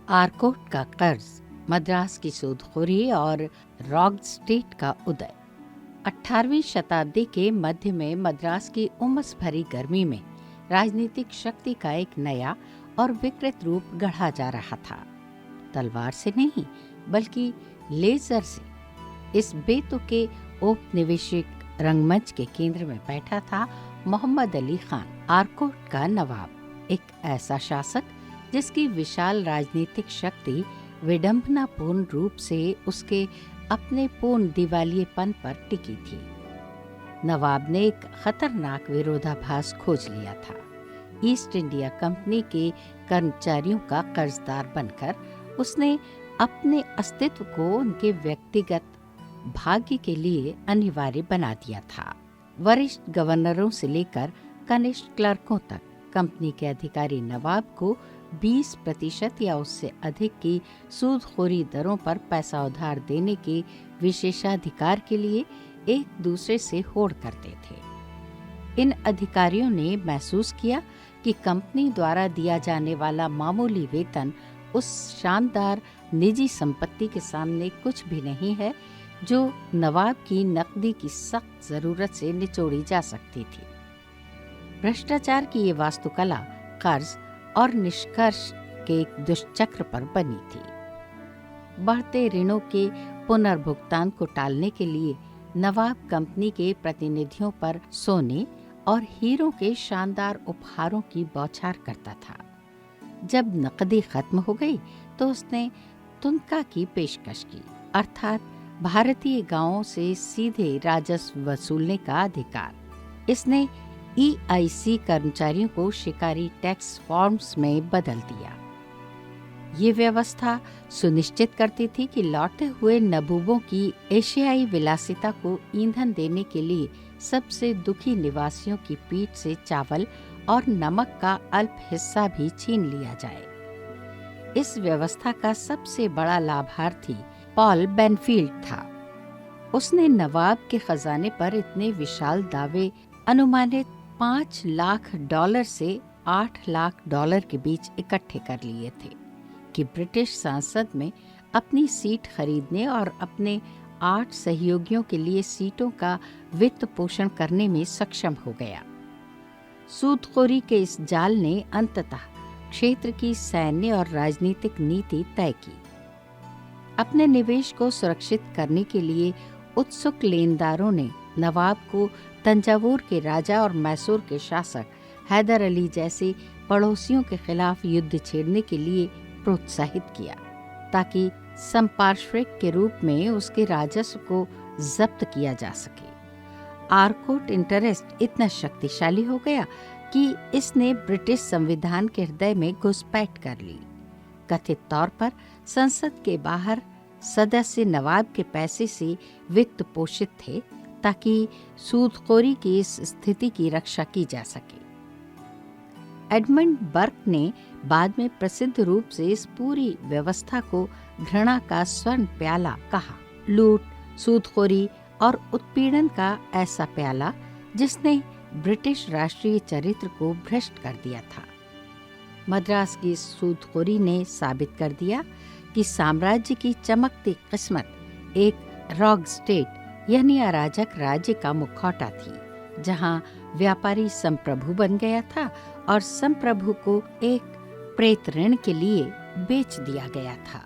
आरकोट का कर्ज, मद्रास की सूदखोरी और रॉग स्टेट का उदय। 18वीं शताब्दी के मध्य में मद्रास की उमस भरी गर्मी में राजनीतिक शक्ति का एक नया और विकृत रूप गढ़ा जा रहा था। तलवार से नहीं बल्कि लेजर से। इस बेतुके औपनिवेशिक रंगमंच के केंद्र में बैठा था मोहम्मद अली खान, आरकोट का नवाब, एक ऐसा शासक जिसकी विशाल राजनीतिक शक्ति विडंबनापूर्ण रूप से उसके अपने पूर्ण दिवालियेपन पर टिकी थी। नवाब ने एक खतरनाक विरोधाभास खोज लिया था। ईस्ट इंडिया कंपनी के कर्मचारियों का कर्जदार बनकर उसने अपने अस्तित्व को उनके व्यक्तिगत भाग्य के लिए अनिवार्य बना दिया था। वरिष्ठ गवर्नरों से लेकर कनिष्ठ क्लर्कों तक कंपनी के अधिकारी नवाब को 20% या उससे अधिक की सूदखोरी दरों पर पैसा उधार देने के विशेषाधिकार के लिए एक दूसरे से होड़ करते थे। इन अधिकारियों ने महसूस किया कि कंपनी द्वारा दिया जाने वाला मामूली वेतन उस शानदार निजी संपत्ति के सामने कुछ भी नहीं है जो नवाब की नकदी की सख्त जरूरत से निचोड़ी जा सकती थी। भ्रष्टाचार की ये वास्तुकला कर्ज और निष्कर्ष के एक दुष्चक्र पर बनी थी। बढ़ते ऋणों के पुनर्भुगतान को टालने के लिए नवाब कंपनी के प्रतिनिधियों पर सोने और हीरों के शानदार उपहारों की बौछार करता था। जब नकदी खत्म हो गई तो उसने तुनका की पेशकश की, अर्थात भारतीय गांवों से सीधे राजस्व वसूलने का अधिकार। इसने EIC कर्मचारियों को शिकारी टैक्स फॉर्म्स में बदल दिया। ये व्यवस्था सुनिश्चित करती थी कि लौटे हुए नबूबों की एशियाई विलासिता को ईंधन देने के लिए सबसे दुखी निवासियों की पीठ से चावल और नमक का अल्प हिस्सा भी छीन लिया जाए। इस व्यवस्था का सबसे बड़ा लाभार्थी पॉल बेनफील्ड था। उसने नवाब के खजाने पर इतने विशाल दावे अनुमानित $5 लाख से $8 लाख के बीच इकट्ठे कर लिए थे कि ब्रिटिश संसद में अपनी सीट खरीदने और अपने 8 सहयोगियों के लिए सीटों का वित्त पोषण करने में सक्षम हो गया। सूदखोरी के इस जाल ने अंततः क्षेत्र की सैन्य और राजनीतिक नीति तय की। अपने निवेश को सुरक्षित करने के लिए उत्सुक लेनदारों ने नवाब को तंजावुर के राजा और मैसूर के शासक हैदर अली जैसे पड़ोसियों के खिलाफ युद्ध छेड़ने के लिए प्रोत्साहित किया, ताकि संपार्श्विक के रूप में उसके राजस्व को जब्त किया जा सके। आरकोट इंटरेस्ट इतना शक्तिशाली हो गया कि इसने ब्रिटिश संविधान के हृदय में घुसपैठ कर ली। कथित तौर पर संसद के बाहर सदस्य नवाब के पैसे से वित्त पोषित थे ताकि सूदखोरी की इस स्थिति की रक्षा की जा सके। एडमंड बर्क ने बाद में प्रसिद्ध रूप से इस पूरी व्यवस्था को घृणा का स्वर्ण प्याला कहा। लूट, सूदखोरी और उत्पीड़न का ऐसा प्याला जिसने ब्रिटिश राष्ट्रीय चरित्र को भ्रष्ट कर दिया था। मद्रास की सूदखोरी ने साबित कर दिया कि साम्राज्य की चमकती किस्मत एक रॉग स्टेट यानी अराजक राज्य का मुखौटा थी, जहां व्यापारी संप्रभु बन गया था और संप्रभु को एक प्रेत ऋण के लिए बेच दिया गया था।